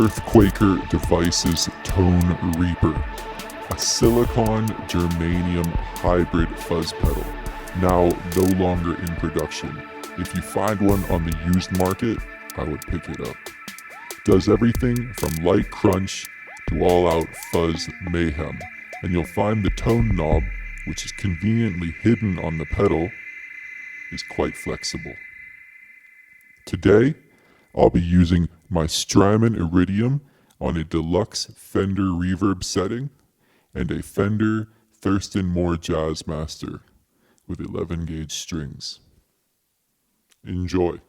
EarthQuaker Devices Tone Reaper, a silicon germanium hybrid fuzz pedal, now no longer in production. If you find one on the used market, I would pick it up. Does everything from light crunch to all-out fuzz mayhem, and you'll find the tone knob, which is conveniently hidden on the pedal, is quite flexible. Today, I'll be using my Strymon Iridium on a deluxe Fender reverb setting and a Fender Thurston Jazzmaster with 11 gauge strings. Enjoy.